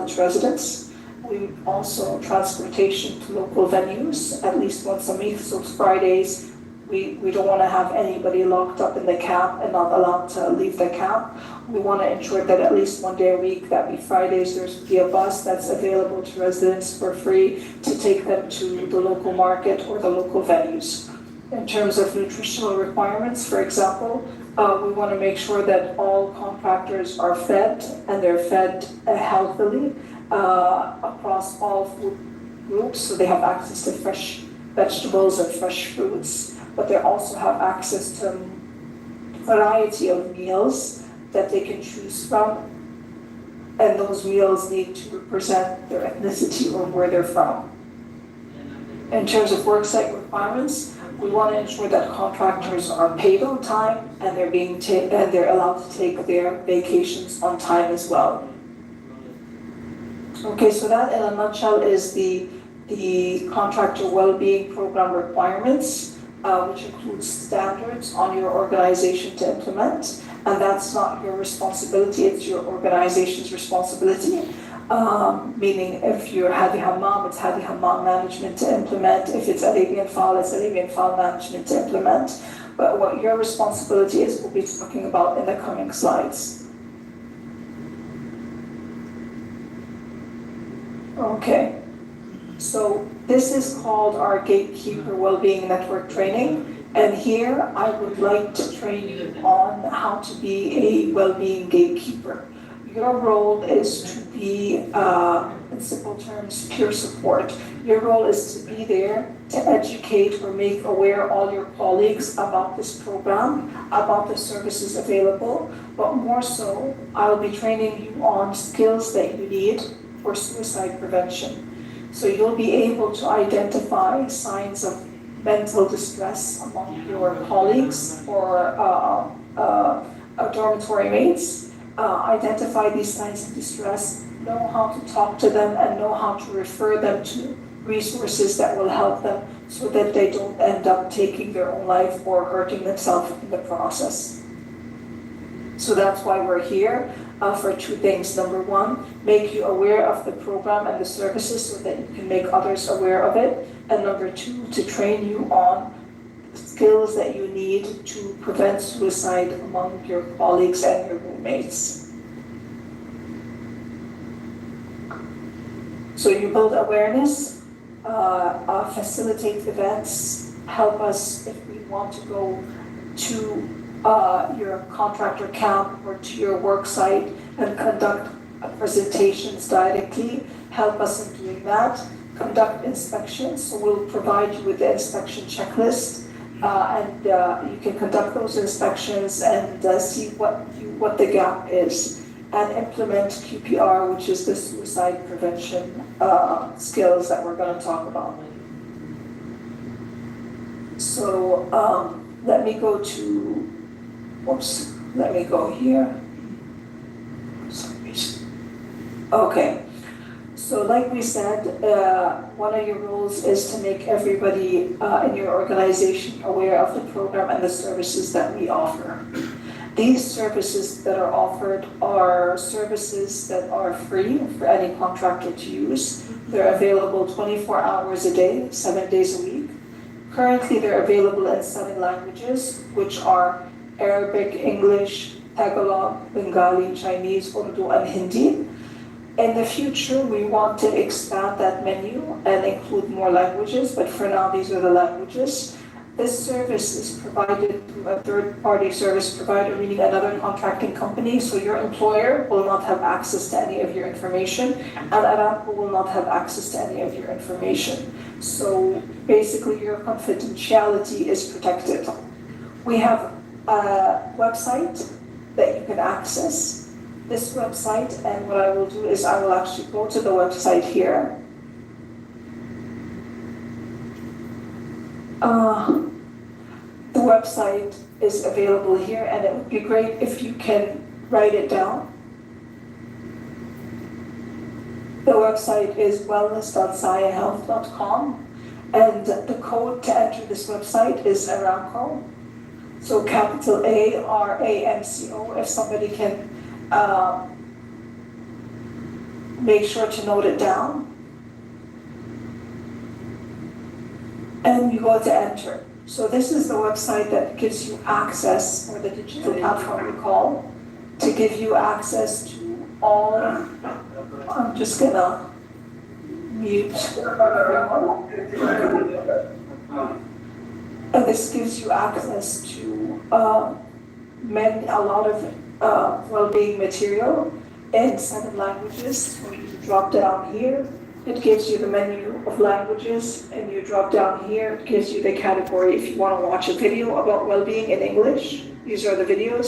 village residents. We also transportation to local venues at least once a week. So Fridays, we don't want to have anybody locked up in the camp and not allowed to leave the camp. We want to ensure that at least one day a week, that be Fridays, there's be a bus that's available to residents for free to take them to the local market or the local venues. In terms of nutritional requirements, for example, we want to make sure that all contractors are fed and they're fed healthily across all food groups, so they have access to fresh vegetables and fresh fruits, but they also have access to a variety of meals that they can choose from, and those meals need to represent their ethnicity or where they're from. In terms of worksite requirements, we want to ensure that contractors are paid on time and they're allowed to take their vacations on time as well. Okay, so that in a nutshell is the contractor well-being program requirements, which includes standards on your organization to implement. And that's not your responsibility, it's your organization's responsibility. Meaning if you're Hadi Hammam, it's Hadi Hammam management to implement. If it's Arabian File, it's Arabian File management to implement. But what your responsibility is, we'll be talking about in the coming slides. Okay, so this is called our Gatekeeper Wellbeing Network training. And here I would like to train you on how to be a well-being gatekeeper. Your role is to be, in simple terms, peer support. Your role is to be there to educate or make aware all your colleagues about this program, about the services available, but more so, I'll be training you on skills that you need for suicide prevention. So you'll be able to identify signs of mental distress among your colleagues or dormitory mates, identify these signs of distress, know how to talk to them and know how to refer them to resources that will help them so that they don't end up taking their own life or hurting themselves in the process. So that's why we're here. For two things. Number one, make you aware of the program and the services so that you can make others aware of it. And number two, to train you on skills that you need to prevent suicide among your colleagues and your roommates. So you build awareness, facilitate events, help us if we want to go to your contractor camp or to your work site and conduct presentations directly, help us in doing that. Conduct inspections, so we'll provide you with the inspection checklist and you can conduct those inspections and see what the gap is, and implement QPR, which is the suicide prevention skills that we're going to talk about. So let me go to let me go here. Okay, so like we said, one of your roles is to make everybody in your organization aware of the program and the services that we offer. These services that are offered are services that are free for any contractor to use. They're available 24 hours a day, 7 days a week. Currently, they're available in 7 languages, which are Arabic, English, Tagalog, Bengali, Chinese, Urdu, and Hindi. In the future, we want to expand that menu and include more languages, but for now, these are the languages. This service is provided through a third-party service provider, meaning another contracting company, so your employer will not have access to any of your information, and Aramco will not have access to any of your information. So basically, your confidentiality is protected. We have a website that you can access. This website, and what I will do is I will actually go to the website here. The website is available here, and it would be great if you can write it down. The website is wellness.sayahealth.com, and the code to enter this website is Aramco. So capital ARAMCO, if somebody can make sure to note it down. And you go to enter. So this is the website that gives you access, or the digital platform we call, to give you access to all. I'm just gonna mute everyone. And this gives you access to a lot of well-being material in 7 languages. When you drop down here, it gives you the menu of languages, and you drop down here, it gives you the category if you want to watch a video about well-being in English. These are the videos.